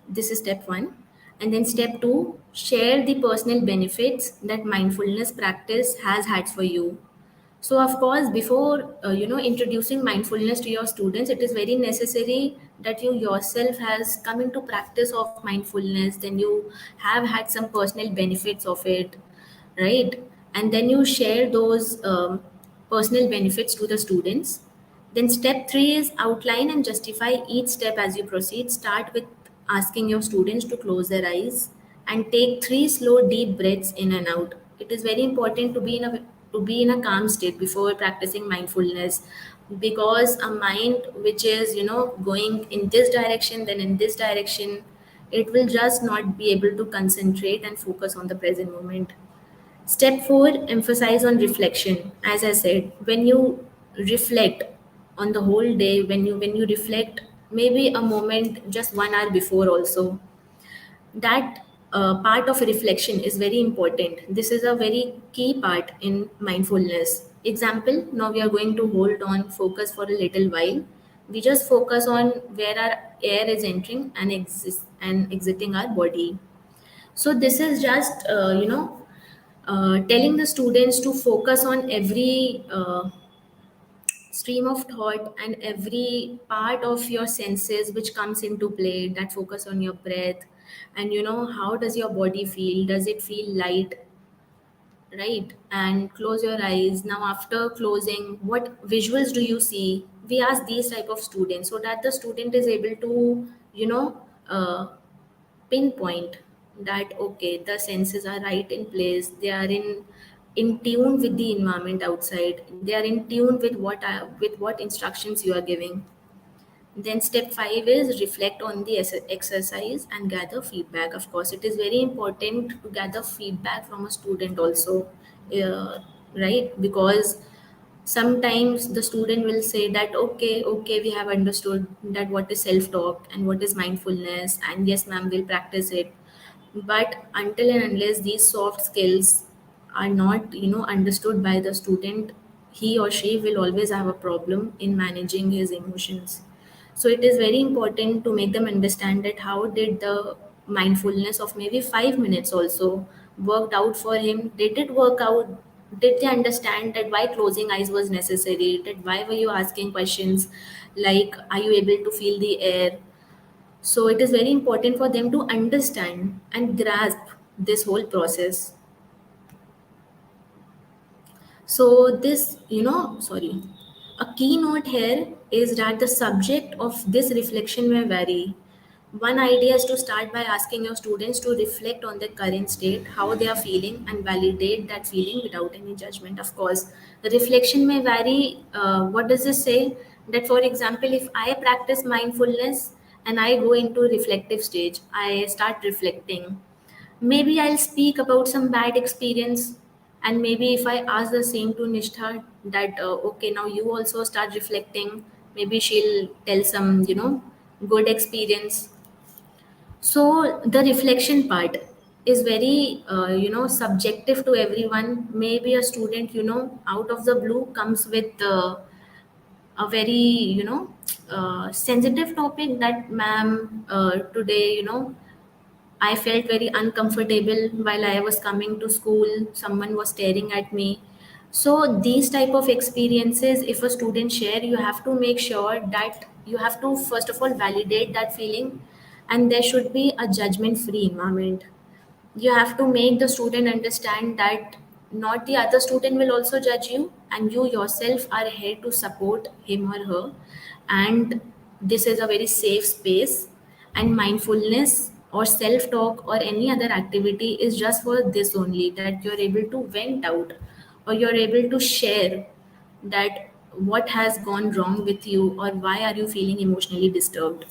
This is step 1. And then step 2, share the personal benefits that mindfulness practice has had for you. So of course, before introducing mindfulness to your students, it is very necessary that you yourself has come into practice of mindfulness. Then you have had some personal benefits of it, right? And then you share those personal benefits to the students. Then step 3 is outline and justify each step as you proceed. Start with asking your students to close their eyes and take 3 slow deep breaths in and out. It is very important to be in a calm state before practicing mindfulness, because a mind which is going in this direction, then in this direction, it will just not be able to concentrate and focus on the present moment. Step 4, emphasize on reflection. As I said, when you reflect on the whole day, when you reflect maybe a moment just 1 hour before also, that part of reflection is very important. This is a very key part in mindfulness. Example, now we are going to hold on, focus for a little while. We just focus on where our air is entering and exiting our body. So this is just telling the students to focus on every stream of thought and every part of your senses which comes into play. That focus on your breath, and how does your body feel, does it feel light, right? And close your eyes. Now after closing, what visuals do you see? We ask these type of students so that the student is able to you know uh, pinpoint that okay, the senses are right in place, they are in in tune with the environment outside. They are in tune with with what instructions you are giving. Then step 5 is reflect on the exercise and gather feedback. Of course, it is very important to gather feedback from a student also, right? Because sometimes the student will say that okay, we have understood that what is self talk and what is mindfulness, and yes ma'am, we'll practice it. But until and unless these soft skills are not understood by the student, he or she will always have a problem in managing his emotions. So it is very important to make them understand that how did the mindfulness of maybe 5 minutes also worked out for him. Did it work out? Did they understand that why closing eyes was necessary? That why were you asking questions like, are you able to feel the air? So it is very important for them to understand and grasp this whole process. So this, sorry, a keynote here is that the subject of this reflection may vary. One idea is to start by asking your students to reflect on their current state, how they are feeling, and validate that feeling without any judgment. Of course, the reflection may vary. What does this say? That, for example, if I practice mindfulness and I go into reflective stage, I start reflecting. Maybe I'll speak about some bad experience, and maybe if I ask the same to Nishtha that okay, now you also start reflecting, maybe she'll tell some good experience. So the reflection part is very subjective to everyone. Maybe a student out of the blue comes with a very sensitive topic that ma'am today I felt very uncomfortable while I was coming to school. Someone was staring at me. So these type of experiences, if a student share, you have to make sure that you have to first of all validate that feeling, and there should be a judgment-free environment. You have to make the student understand that not the other student will also judge you, and you yourself are here to support him or her, and this is a very safe space. And mindfulness or self talk or any other activity is just for this only, that you're able to vent out or you're able to share that what has gone wrong with you or why are you feeling emotionally disturbed.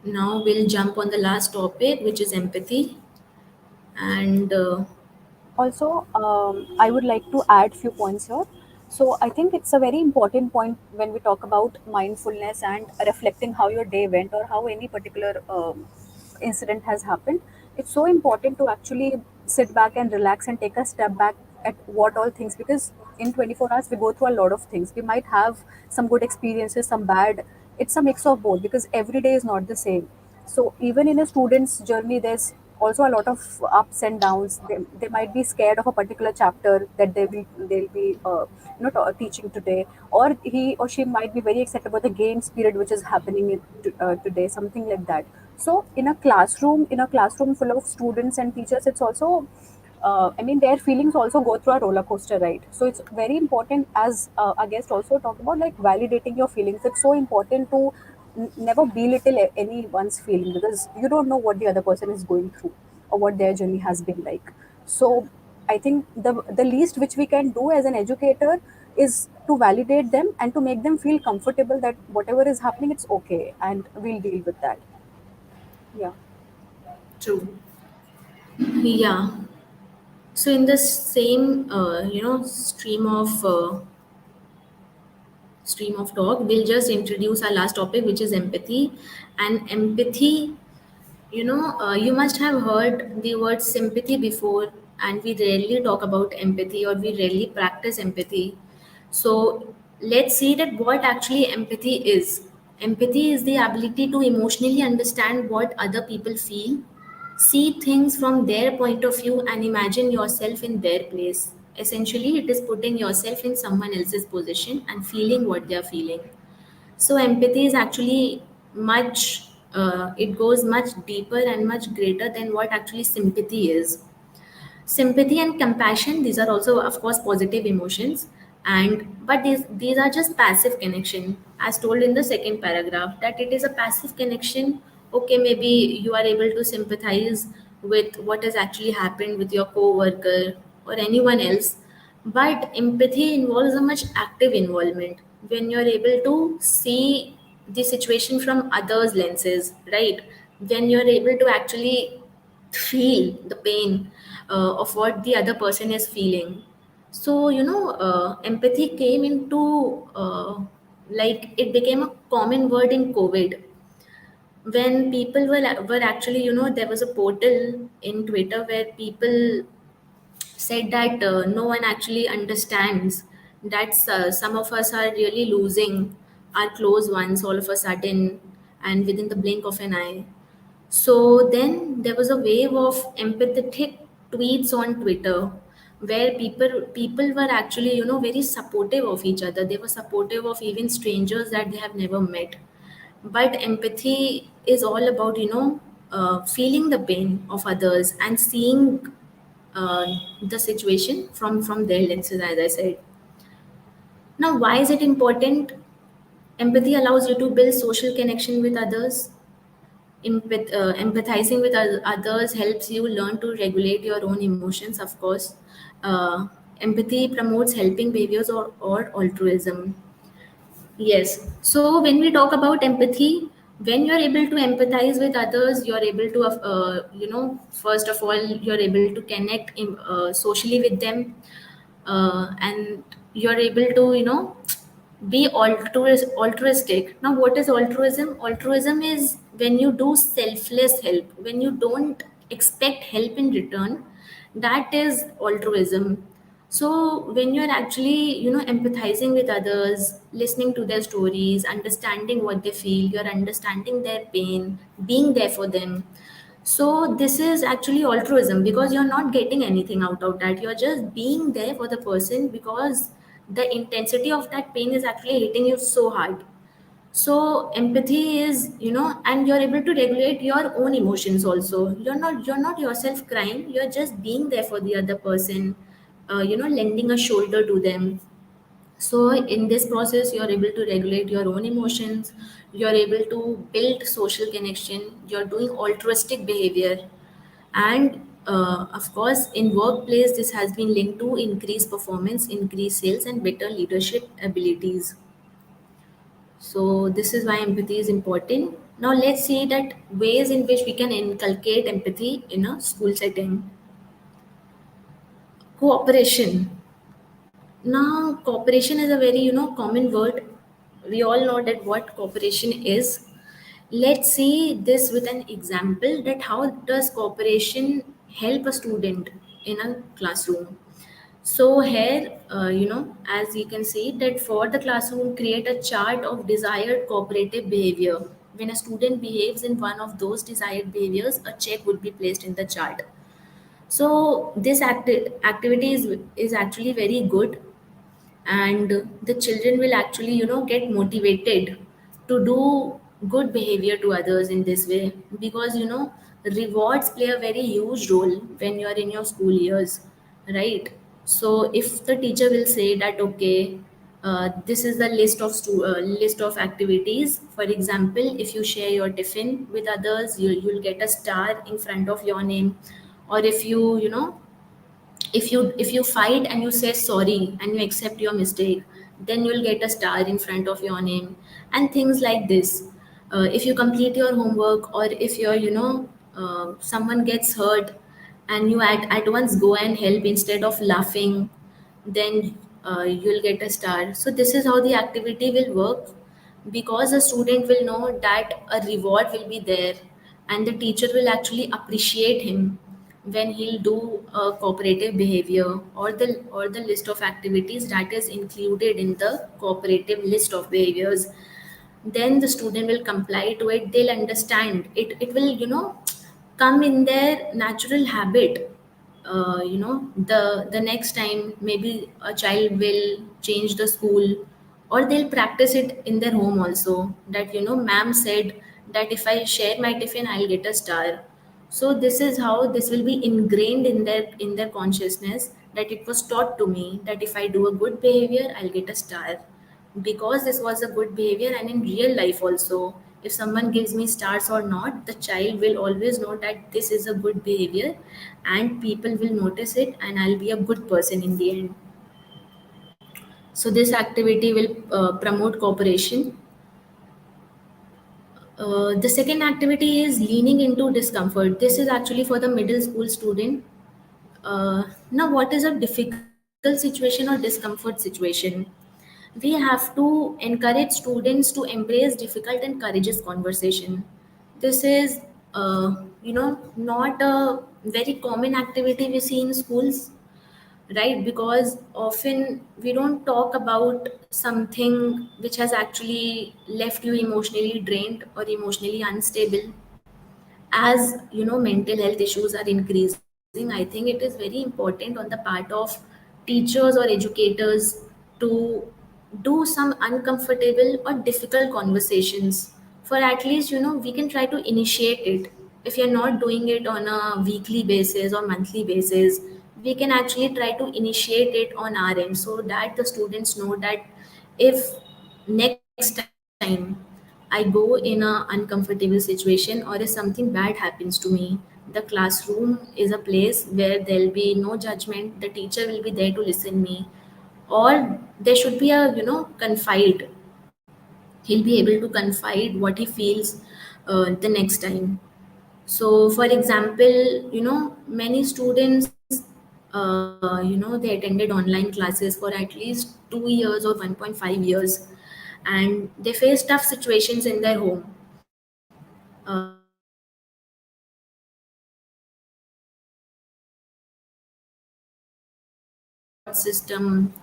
Now we'll jump on the last topic, which is empathy. And Also, I would like to add few points here. So I think it's a very important point when we talk about mindfulness and reflecting how your day went or how any particular incident has happened. It's so important to actually sit back and relax and take a step back at what all things, because in 24 hours we go through a lot of things. We might have some good experiences, some bad. It's a mix of both because every day is not the same. So even in a student's journey, there's also a lot of ups and downs. They might be scared of a particular chapter that they'll be teaching today, or he or she might be very excited about the games period which is happening today, something like that. So in a classroom full of students and teachers, it's also I mean, their feelings also go through a roller coaster, right? So it's very important, as our guest also talked about, like validating your feelings. It's so important to never belittle anyone's feeling, because you don't know what the other person is going through or what their journey has been like. So I think the least which we can do as an educator is to validate them and to make them feel comfortable that whatever is happening, it's okay, and we'll deal with that. Yeah. true. Yeah. So in the same stream of talk, we'll just introduce our last topic, which is empathy. And empathy, you must have heard the word sympathy before, and we rarely talk about empathy or we rarely practice empathy. So let's see that what actually empathy is. Empathy is the ability to emotionally understand what other people feel, see things from their point of view, and imagine yourself in their place. Essentially, it is putting yourself in someone else's position and feeling what they are feeling. So empathy is actually it goes much deeper and much greater than what actually sympathy is. Sympathy and compassion, these are also of course positive emotions, and but these are just passive connection, as told in the second paragraph, that it is a passive connection. Okay, maybe you are able to sympathize with what has actually happened with your coworker or anyone else. But empathy involves a much active involvement when you're able to see the situation from others' lenses, right? When you're able to actually feel the pain of what the other person is feeling. So, empathy came into like it became a common word in COVID when people were actually, there was a portal in Twitter where people said that no one actually understands that some of us are really losing our close ones all of a sudden and within the blink of an eye. So then there was a wave of empathetic tweets on Twitter where people were actually, very supportive of each other. They were supportive of even strangers that they have never met. But empathy is all about, feeling the pain of others and seeing the situation from their lenses, as I said. Now, why is it important? Empathy allows you to build social connection with others. Empathizing with others helps you learn to regulate your own emotions, of course. Empathy promotes helping behaviors or altruism. Yes. So when we talk about empathy, when you're able to empathize with others, you're able to, first of all, you're able to connect socially with them, and you're able to, be altruistic. Now, what is altruism? Altruism is when you do selfless help, when you don't expect help in return. That is altruism. So when you're actually, empathizing with others, listening to their stories, understanding what they feel, you're understanding their pain, being there for them. So this is actually altruism because you're not getting anything out of that. You're just being there for the person because the intensity of that pain is actually hitting you so hard. So empathy is, and you're able to regulate your own emotions also. You're not yourself crying. You're just being there for the other person, lending a shoulder to them. So in this process, you're able to regulate your own emotions. You're able to build social connection. You're doing altruistic behavior, and of course, in workplace, this has been linked to increased performance, increased sales, and better leadership abilities. So this is why empathy is important. Now let's see that ways in which we can inculcate empathy in a school setting. Cooperation. Now cooperation is a very, common word. We all know that what cooperation is. Let's see this with an example that how does cooperation help a student in a classroom. So here, as you can see that for the classroom, create a chart of desired cooperative behavior. When a student behaves in one of those desired behaviors, a check would be placed in the chart. So this activity is actually very good, and the children will actually, get motivated to do good behavior to others in this way, because, rewards play a very huge role when you're in your school years, right? So if the teacher will say that, okay, this is the list of activities. For example, if you share your tiffin with others, you'll get a star in front of your name. Or if if you fight and you say sorry and you accept your mistake, then you'll get a star in front of your name, and things like this. If you complete your homework, or if you're, someone gets hurt and you at once go and help instead of laughing, then you'll get a star. So this is how the activity will work, because a student will know that a reward will be there, and the teacher will actually appreciate him when he'll do a cooperative behavior, or the list of activities that is included in the cooperative list of behaviors. Then the student will comply to it. They'll understand it. It will, come in their natural habit. The next time maybe a child will change the school, or they'll practice it in their home also, that, ma'am said that if I share my tiffin, I'll get a star. So this is how this will be ingrained in their consciousness, that it was taught to me that if I do a good behavior, I'll get a star, because this was a good behavior. And in real life also, if someone gives me stars or not, the child will always know that this is a good behavior and people will notice it and I'll be a good person in the end. So this activity will promote cooperation. The second activity is leaning into discomfort. This is actually for the middle school student. Now, what is a difficult situation or discomfort situation? We have to encourage students to embrace difficult and courageous conversation. This is, not a very common activity we see in schools, right? Because often we don't talk about something which has actually left you emotionally drained or emotionally unstable. As mental health issues are increasing, I think it is very important on the part of teachers or educators to do some uncomfortable or difficult conversations, for at least we can try to initiate it. If you're not doing it on a weekly basis or monthly basis, we can actually try to initiate it on our end, so that the students know that if next time I go in a uncomfortable situation or if something bad happens to me, the classroom is a place where there'll be no judgment. The teacher will be there to listen me, or there should be a confide. He'll be able to confide what he feels the next time. So, for example, many students, they attended online classes for at least 2 years or 1.5 years, and they face tough situations in their home. There was no support system,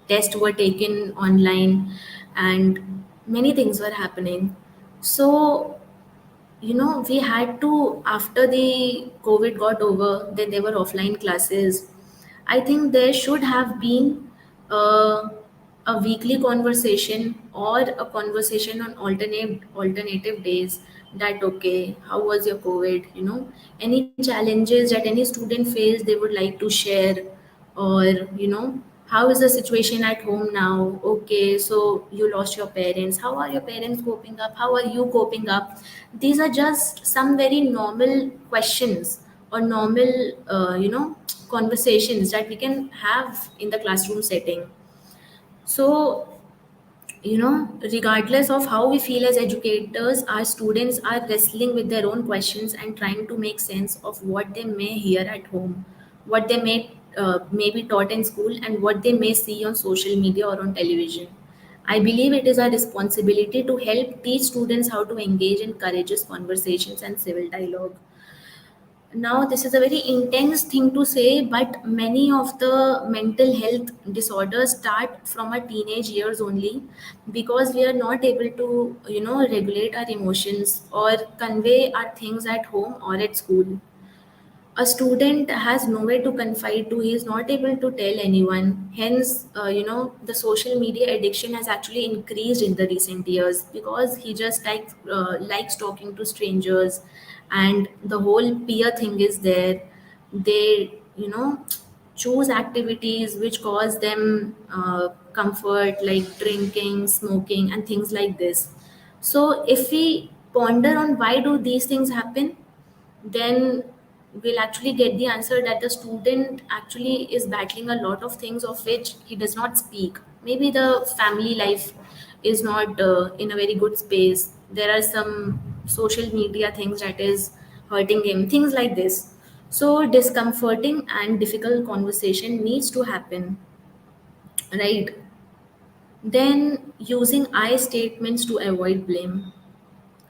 tests were taken online, and many things were happening. So we had to, after the COVID got over, then there were offline classes. I think there should have been uh, a weekly conversation or a conversation on alternative days, that okay, how was your COVID, any challenges that any student faced they would like to share, or how is the situation at home now. Okay, so you lost your parents, how are your parents coping up, how are you coping up? These are just some very normal questions or normal conversations that we can have in the classroom setting. So regardless of how we feel as educators, our students are wrestling with their own questions and trying to make sense of what they may hear at home, what they may be taught in school, and what they may see on social media or on television. I believe it is our responsibility to help teach students how to engage in courageous conversations and civil dialogue. Now, this is a very intense thing to say, but many of the mental health disorders start from our teenage years only, because we are not able to, regulate our emotions or convey our things at home or at school. A student has nowhere to confide to, he is not able to tell anyone. Hence, the social media addiction has actually increased in the recent years, because he just likes talking to strangers, and the whole peer thing is there. They choose activities which cause them comfort, like drinking, smoking, and things like this. So if we ponder on why do these things happen, then we'll actually get the answer that the student actually is battling a lot of things of which he does not speak. Maybe the family life is not in a very good space. There are some social media things that is hurting him, things like this. So discomforting and difficult conversation needs to happen, right? Then using I statements to avoid blame.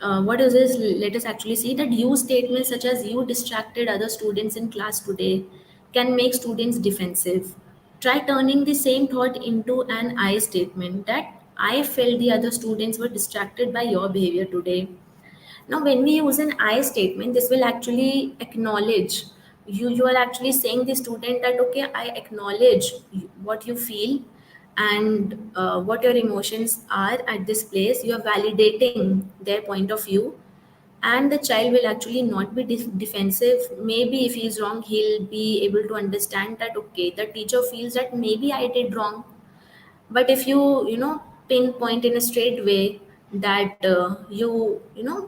What is this? Let us actually see that use statements such as "you distracted other students in class today" can make students defensive. Try turning the same thought into an I statement, that I felt the other students were distracted by your behavior today. Now, when we use an I statement, this will actually acknowledge you. You are actually saying the student that okay, I acknowledge what you feel and what your emotions are at this place. You are validating their point of view, and the child will actually not be defensive. Maybe if he is wrong, he'll be able to understand that okay, the teacher feels that maybe I did wrong. But if you pinpoint in a straight way that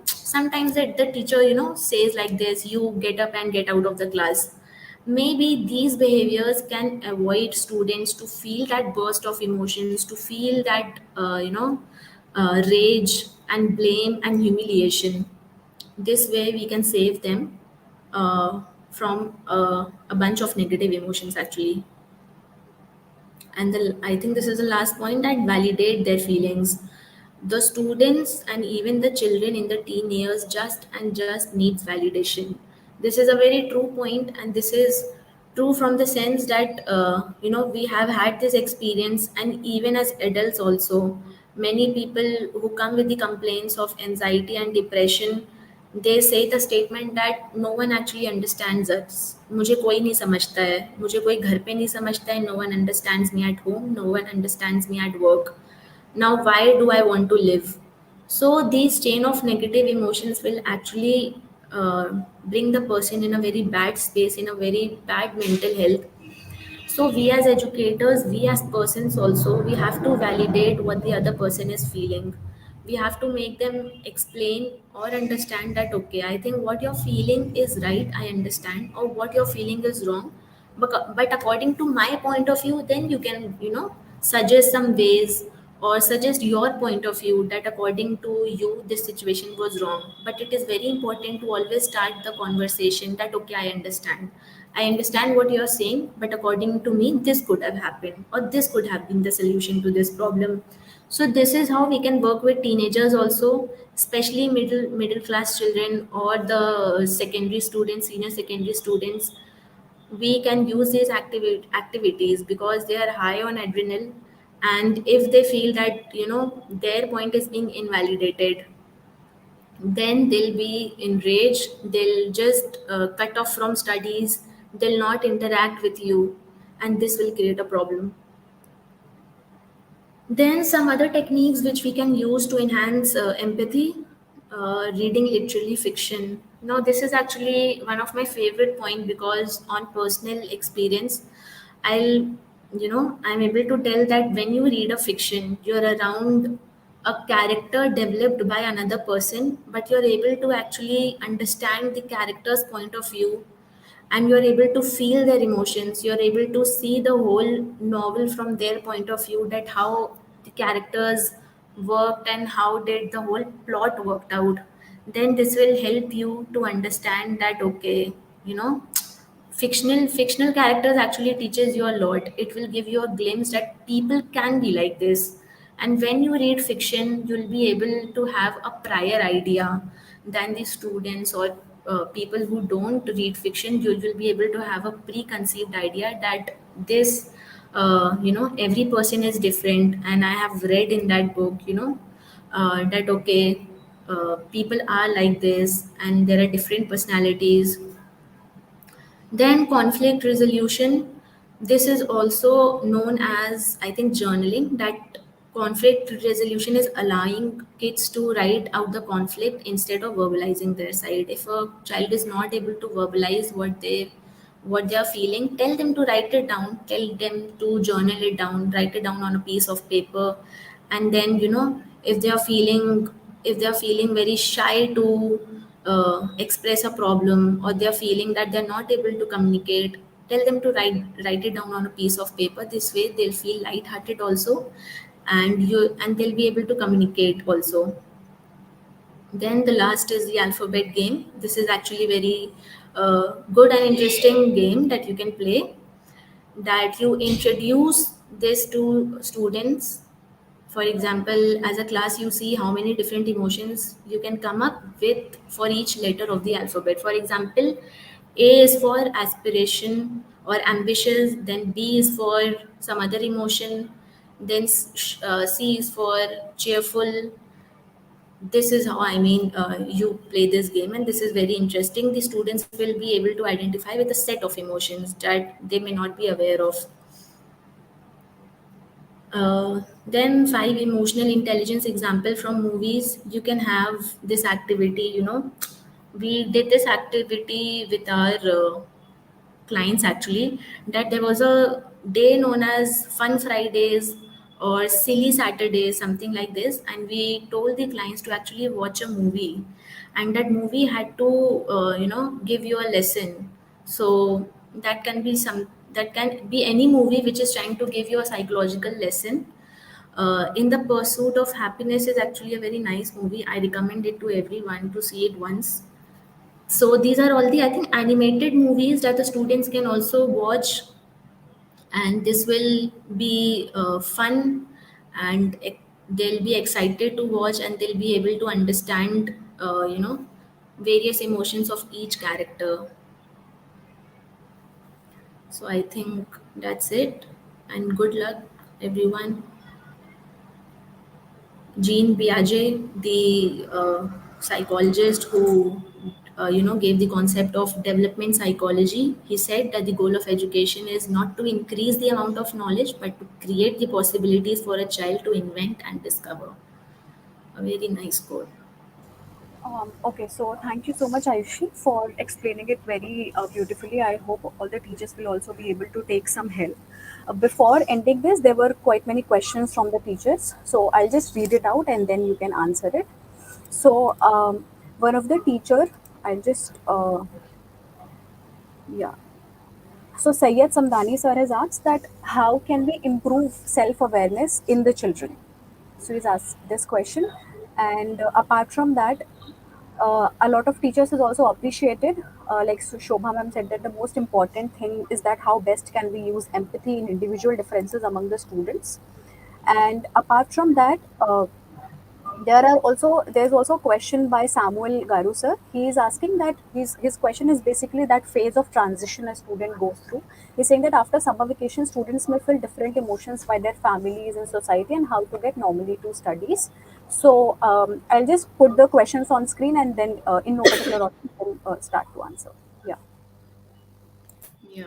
sometimes the teacher says like this, you get up and get out of the class. Maybe these behaviors can avoid students to feel that burst of emotions, to feel that rage and blame and humiliation. This way we can save them from a bunch of negative emotions actually. And I think this is the last point, that validate their feelings. The students and even the children in the teen years just needs validation. This is a very true point, and this is true from the sense that we have had this experience, and even as adults also, many people who come with the complaints of anxiety and depression, they say the statement that no one actually understands us. मुझे कोई नहीं समझता है, मुझे कोई घर पे नहीं समझता है, no one understands me at home, no one understands me at work. Now why do I want to live? So these chain of negative emotions will actually bring the person in a very bad space, in a very bad mental health. So we as educators, we as persons also, we have to validate what the other person is feeling. We have to make them explain or understand that okay, I think what you're feeling is right, I understand, or what you're feeling is wrong. But according to my point of view, then you can, suggest some ways or suggest your point of view that according to you this situation was wrong. But it is very important to always start the conversation that okay, I understand what you're saying, but according to me, this could have happened, or this could have been the solution to this problem. So this is how we can work with teenagers also, especially middle class children or the secondary students, senior secondary students. We can use these activities because they are high on adrenaline, and if they feel that their point is being invalidated, then they'll be enraged, they'll just cut off from studies, they'll not interact with you, and this will create a problem. Then some other techniques which we can use to enhance empathy, reading literally fiction. Now this is actually one of my favorite point because on personal experience, I'll I'm able to tell that when you read a fiction, you're around a character developed by another person, but you're able to actually understand the character's point of view, and you're able to feel their emotions, you're able to see the whole novel from their point of view, that how the characters worked and how did the whole plot worked out. Then this will help you to understand that okay, you know fictional characters actually teaches you a lot. It will give you a glimpse that people can be like this. And when you read fiction, you'll be able to have a prior idea than the students or people who don't read fiction. You will be able to have a preconceived idea that this every person is different, and I have read in that book that okay, people are like this and there are different personalities. Then conflict resolution. This is also known as, I think, journaling. That conflict resolution is allowing kids to write out the conflict instead of verbalizing their side. If a child is not able to verbalize what they are feeling, tell them to write it down. Tell them to journal it down. Write it down on a piece of paper, and then if they are feeling very shy to express a problem, or they're feeling that they're not able to communicate, tell them to write it down on a piece of paper. This way they'll feel lighthearted also, and they'll be able to communicate also. Then the last is the alphabet game. This is actually very good and interesting game that you can play, that you introduce this to students. For example, as a class, you see how many different emotions you can come up with for each letter of the alphabet. For example, A is for aspiration or ambitious, then B is for some other emotion, then C is for cheerful. This is how you play this game, and this is very interesting. The students will be able to identify with a set of emotions that they may not be aware of. Then five emotional intelligence example from movies. You can have this activity. We did this activity with our clients actually. That there was a day known as Fun Fridays or silly Saturday, something like this, and we told the clients to actually watch a movie, and that movie had to give you a lesson. So that can be any movie which is trying to give you a psychological lesson. In the Pursuit of Happiness is actually a very nice movie. I recommend it to everyone to see it once. So these are all the, I think, animated movies that the students can also watch, and this will be fun, and they'll be excited to watch, and they'll be able to understand various emotions of each character. So I think that's it, and good luck everyone. Jean Piaget, the psychologist who gave the concept of development psychology, he said that the goal of education is not to increase the amount of knowledge, but to create the possibilities for a child to invent and discover. A very nice quote. Okay, so thank you so much, Ayushi, for explaining it very beautifully. I hope all the teachers will also be able to take some help. Before ending this, there were quite many questions from the teachers. So I'll just read it out and then you can answer it. So one of the teacher, I'll just, yeah. So Sayyid Samdani sir has asked that how can we improve self-awareness in the children? So he's asked this question. And apart from that, a lot of teachers is also appreciated. Like Shobha ma'am said that the most important thing is that how best can we use empathy in individual differences among the students. And apart from that, there's also a question by Samuel Garu sir. He is asking that his question is basically that phase of transition a student goes through. He's saying that after summer vacation, students may feel different emotions by their families and society and how to get normally to studies. So I'll just put the questions on screen and then in no particular order you can start to answer. Yeah. Yeah.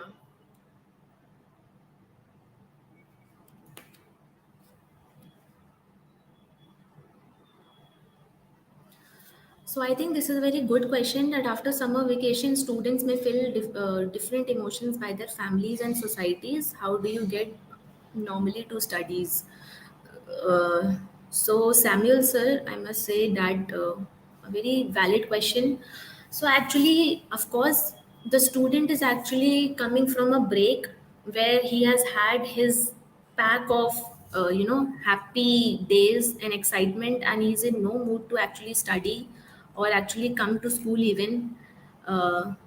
So I think this is a very good question, that after summer vacation, students may feel different emotions by their families and societies. How do you get normally to studies? Uh, so Samuel sir, I must say that a very valid question. So actually, of course, the student is actually coming from a break where he has had his pack of happy days and excitement, and he's in no mood to actually study or actually come to school even.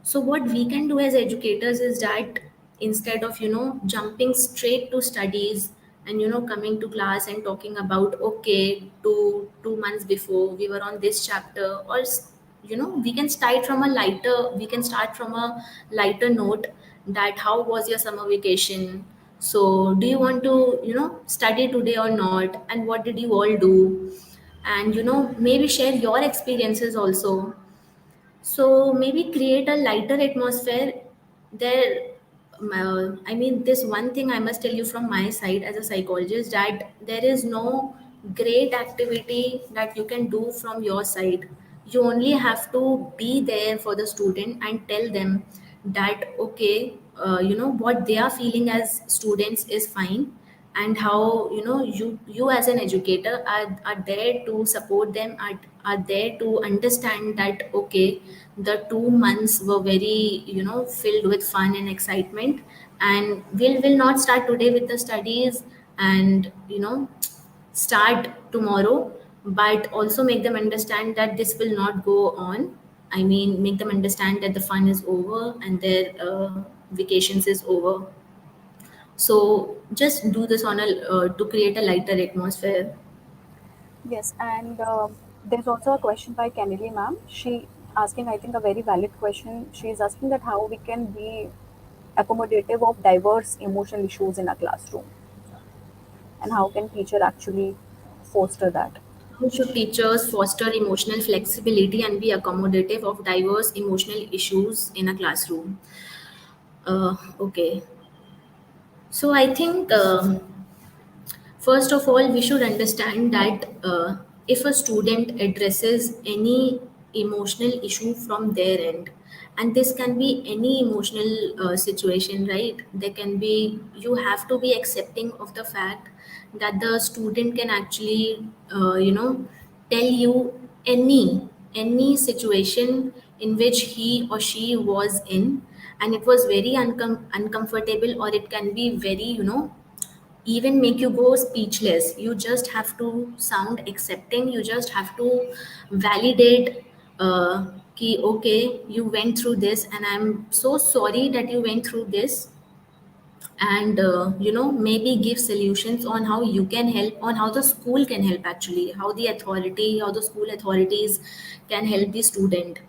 So what we can do as educators is that instead of jumping straight to studies and coming to class and talking about, okay, two months before we were on this chapter, or we can start from a lighter note, that how was your summer vacation, so do you want to study today or not, and what did you all do, and maybe share your experiences also. So maybe create a lighter atmosphere there. I mean, this one thing I must tell you from my side as a psychologist, that there is no great activity that you can do from your side. You only have to be there for the student and tell them that, okay, what they are feeling as students is fine, and how you as an educator are there to support them, are there to understand that, okay, the 2 months were very filled with fun and excitement, and will not start today with the studies, and start tomorrow, but also make them understand that this will not go on. I mean, make them understand that the fun is over and their vacations is over. So just do this on a to create a lighter atmosphere. Yes, and there's also a question by Kennedy ma'am. She asking, I think, a very valid question. She is asking that how we can be accommodative of diverse emotional issues in a classroom and how can teacher actually foster that. How should teachers foster emotional flexibility and be accommodative of diverse emotional issues in a classroom? Okay, so I think first of all, we should understand that if a student addresses any emotional issue from their end, And this can be any emotional situation, right? There can be, you have to be accepting of the fact that the student can actually tell you any situation in which he or she was in, and it was very uncomfortable, or it can be very, even make you go speechless. You just have to sound accepting, you just have to validate, ki, okay, you went through this and I'm so sorry that you went through this. And maybe give solutions on how you can help, on how the school can help, actually how the authority, how the school authorities can help the student.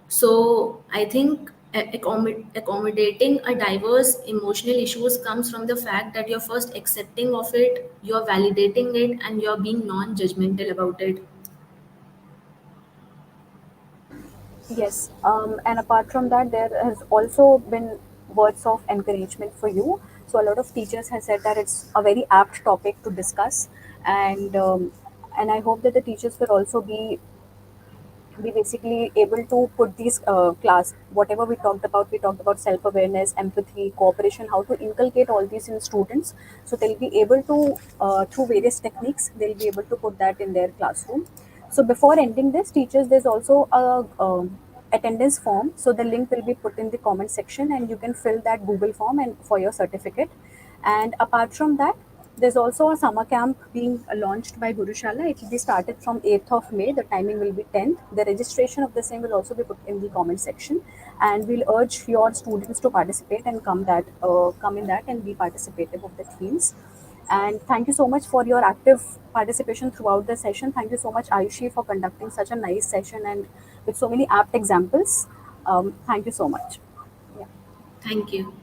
So I think accommodating a diverse emotional issues comes from the fact that you're first accepting of it, you're validating it, and you're being non-judgmental about it. Yes, and apart from that, there has also been words of encouragement for you. So a lot of teachers have said that it's a very apt topic to discuss, and I hope that the teachers will also be basically able to put these class whatever we talked about self-awareness, empathy, cooperation, how to inculcate all these in students, so they'll be able to through various techniques they'll be able to put that in their classroom. So before ending this, teachers, there's also a attendance form, so the link will be put in the comment section and you can fill that Google form and for your certificate. And apart from that, there's also a summer camp being launched by Gurushala. It will be started from 8th of May. The timing will be 10th. The registration of the same will also be put in the comment section, and we'll urge your students to participate and come in that and be participative of the themes. And thank you so much for your active participation throughout the session. Thank you so much, Ayushi, for conducting such a nice session and with so many apt examples. Thank you so much. Yeah. Thank you.